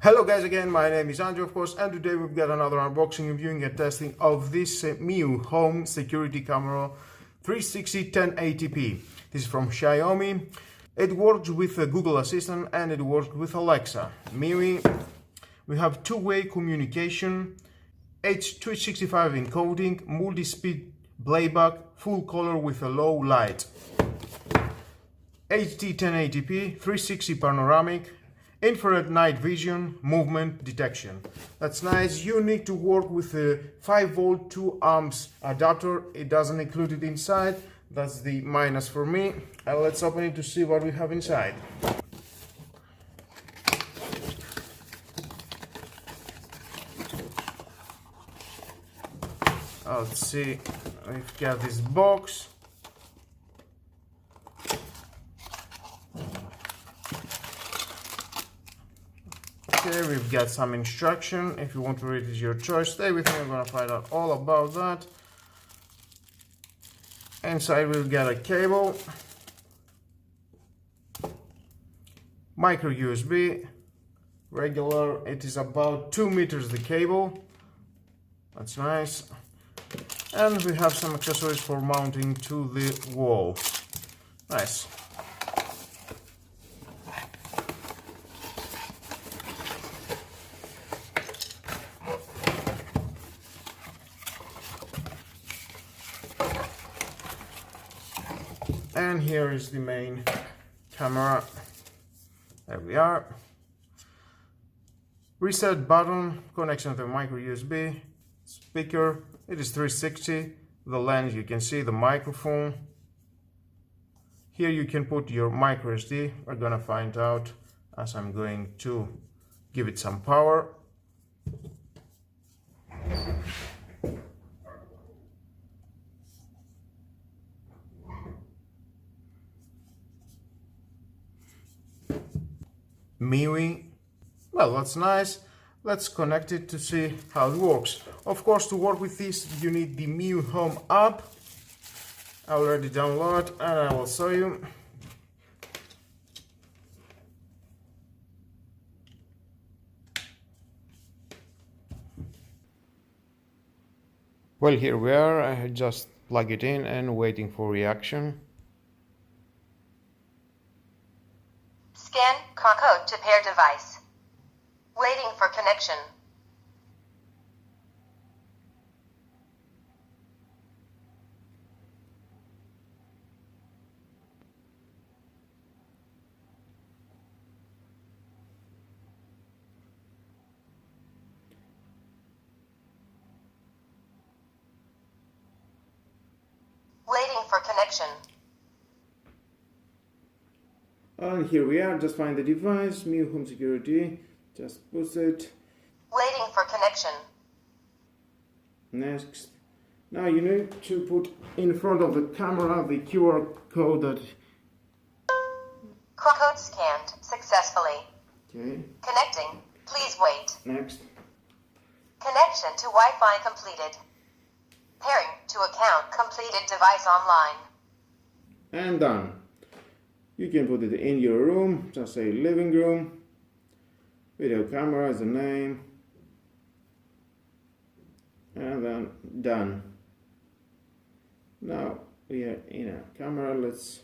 Hello guys again, my name is Andrew of course, and today we've got another unboxing, reviewing and testing of this Miu home security camera 360 1080p. This is from Xiaomi. It works with Google Assistant and it works with Alexa. MIUI, we have two-way communication, H.265 encoding, multi-speed playback, full color with a low light, HD 1080p, 360 panoramic, infrared night vision, movement detection. That's nice. You need to work with a 5V 2 amps adapter. It doesn't include it inside. That's the minus for me. And let's open it to see what we have inside. Let's see. We've got this box. Okay, we've got some instruction. If you want to read it, your choice. Stay with me, I'm gonna find out all about that. Inside we've got a cable, micro USB, regular. It is about 2 meters the cable. That's nice. And we have some accessories for mounting to the wall. Nice. And here is the main camera. There we are. Reset button, connection to micro USB, speaker. It is 360. The lens, you can see the microphone. Here you can put your micro SD. We're gonna find out as I'm going to give it some power. MIUI, well, that's nice. Let's connect it to see how it works. Of course, to work with this you need the Miu Home app. I already downloaded and I will show you. Well, here we are. I just plug it in and waiting for reaction. Scan code to pair device. Waiting for connection. Waiting for connection. And here we are, just find the device, Miu Home Security, just push it. Waiting for connection. Next. Now you need to put in front of the camera the QR code that... Code scanned successfully. Okay. Connecting. Please wait. Next. Connection to Wi-Fi completed. Pairing to account completed device online. And done. You can put it in your room, just say living room. Video camera is the name. And then done. Now we are in a camera. Let's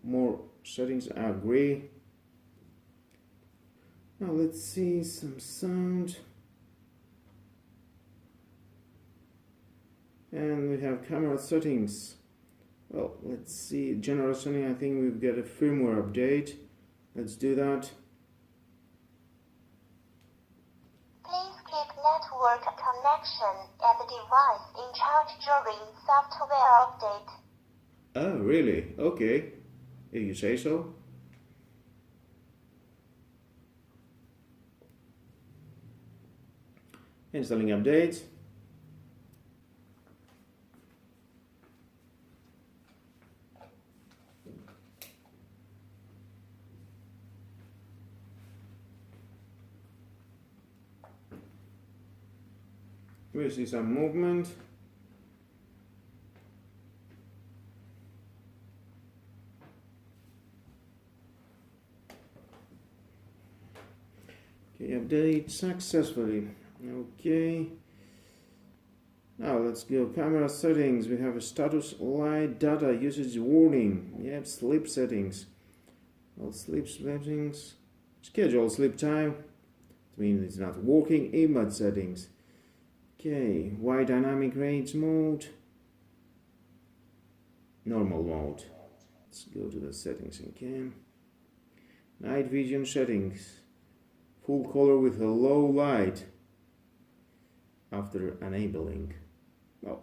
more settings. Agree. Now let's see some sound. And we have camera settings. Well, let's see, general setting. I think we've got a firmware update. Let's do that. Please keep network connection and the device in charge during software update. Oh, really? Okay. If you say so. Installing updates. We see some movement. Okay, update successfully. Okay. Now let's go camera settings. We have a status light data usage warning. Yep, sleep settings. All sleep settings. Schedule sleep time. It means it's not working. Image settings. Okay, wide dynamic range mode. Normal mode. Let's go to the settings again. Night vision settings. Full color with a low light. After enabling. Well,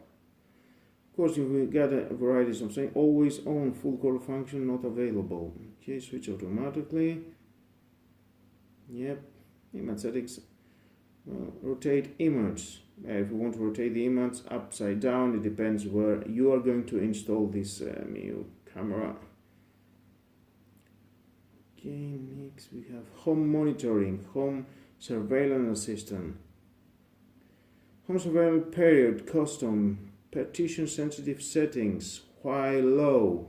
of course you will get a variety of saying always on, full color function not available. Okay, switch automatically. Yep, image settings. Well, rotate image. If you want to rotate the image upside down, it depends where you are going to install this new camera. Okay, next we have home monitoring, home surveillance assistant. Home surveillance period, custom, partition sensitive settings, while low.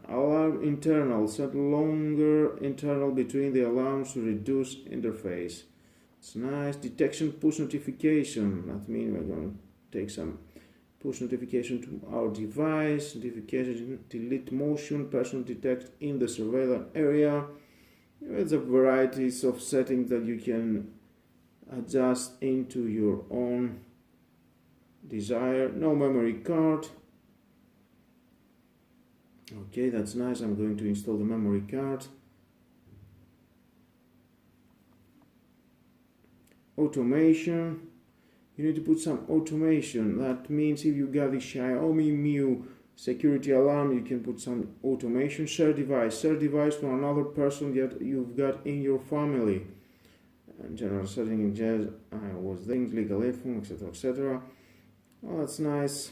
Alarm internal, set longer interval between the alarms to reduce interface. It's nice. Detection push notification. That means we're going to take some push notification to our device. Notification delete motion, person detect in the surveillance area. There's a varieties of settings that you can adjust into your own desire. No memory card. Okay, that's nice. I'm going to install the memory card. Automation. You need to put some automation. That means if you got the Xiaomi Mi security alarm, you can put some automation. Share device for another person that you've got in your family. And general setting in jazz, was things, legal headphone, etc., etc. Oh, that's nice.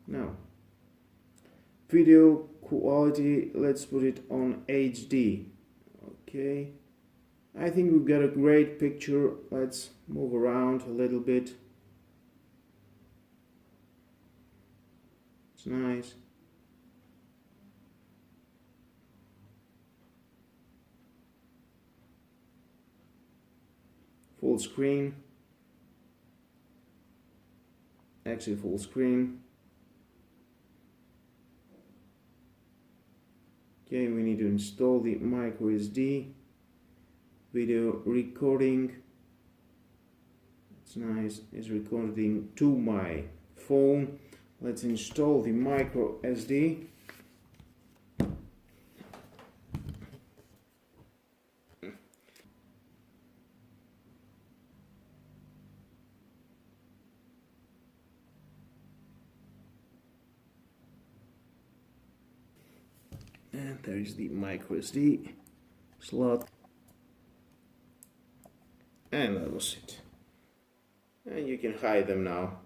Now, video quality, let's put it on HD. Okay, I think we've got a great picture. Let's move around a little bit. It's nice. Full screen. Actually full screen. Okay, we need to install the micro SD video recording. It's nice. It's recording to my phone. Let's install the micro SD. And there is the micro SD slot. And that was it. And you can hide them now.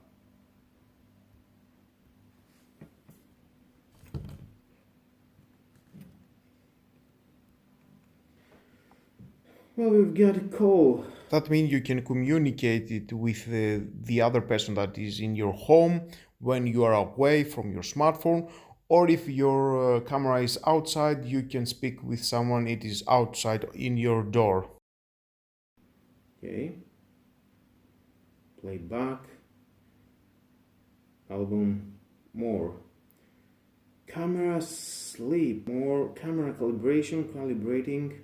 Well, we've got a call. That means you can communicate it with the other person that is in your home when you are away from your smartphone, or if your camera is outside, you can speak with someone it is outside in your door. Okay. Play back. Album. More. Camera sleep. More. Camera calibration. Calibrating.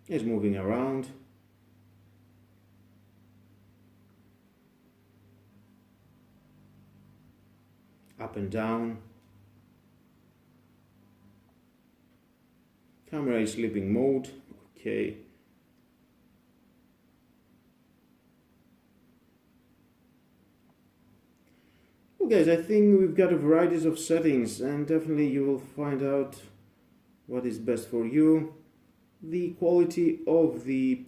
It's moving around. Up and down. Camera is sleeping mode. Okay. Well guys, I think we've got a variety of settings, and definitely you will find out what is best for you. The quality of the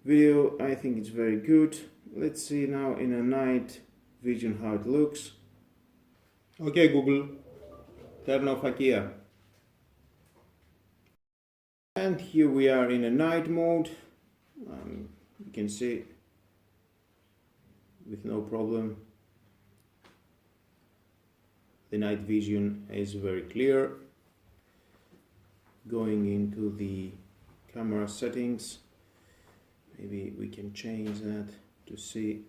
video, I think it's very good. Let's see now in a night vision how it looks. Okay Google, turn off IKEA. And here we are in a night mode. I'm You can see with no problem the night vision is very clear. Going into the camera settings, maybe we can change that to see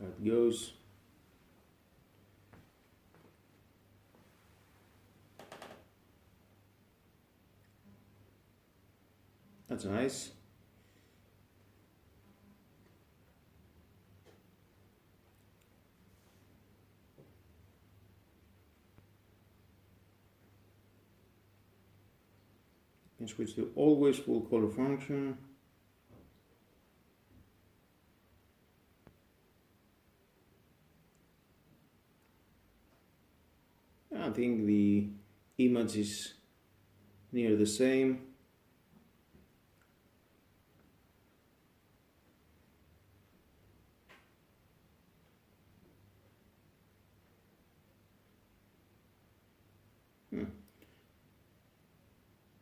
how it goes. That's nice. You can switch to always full color function. I think the image is near the same.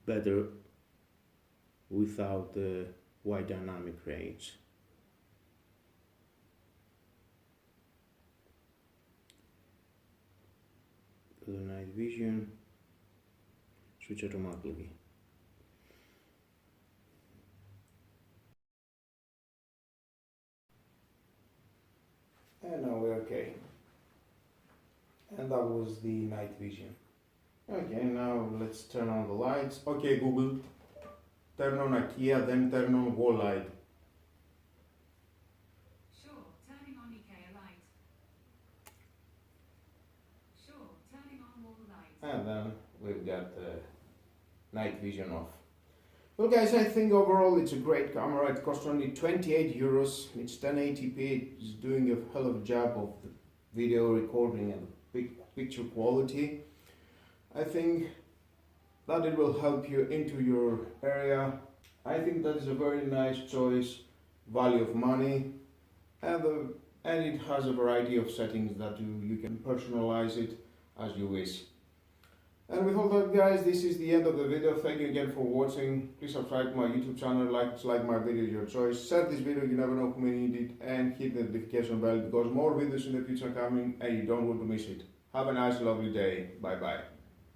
Better without the wide dynamic range. For the night vision, switch automatically. And now we're okay. And that was the night vision. Okay, now let's turn on the lights. Okay, Google, turn on IKEA, then turn on wall light. Sure, turning on IKEA light. Sure, turning on wall light. And then we've got night vision off. Well guys, I think overall it's a great camera. It costs only 28 euros. It's 1080p. It's doing a hell of a job of the video recording and picture quality. I think that it will help you into your area. I think that is a very nice choice, value of money, and it has a variety of settings that you can personalize it as you wish. And with all that guys, this is the end of the video. Thank you again for watching. Please subscribe to my YouTube channel, like my video, your choice. Share this video, you never know who may need it, and hit the notification bell because more videos in the future are coming and you don't want to miss it. Have a nice lovely day. Bye bye.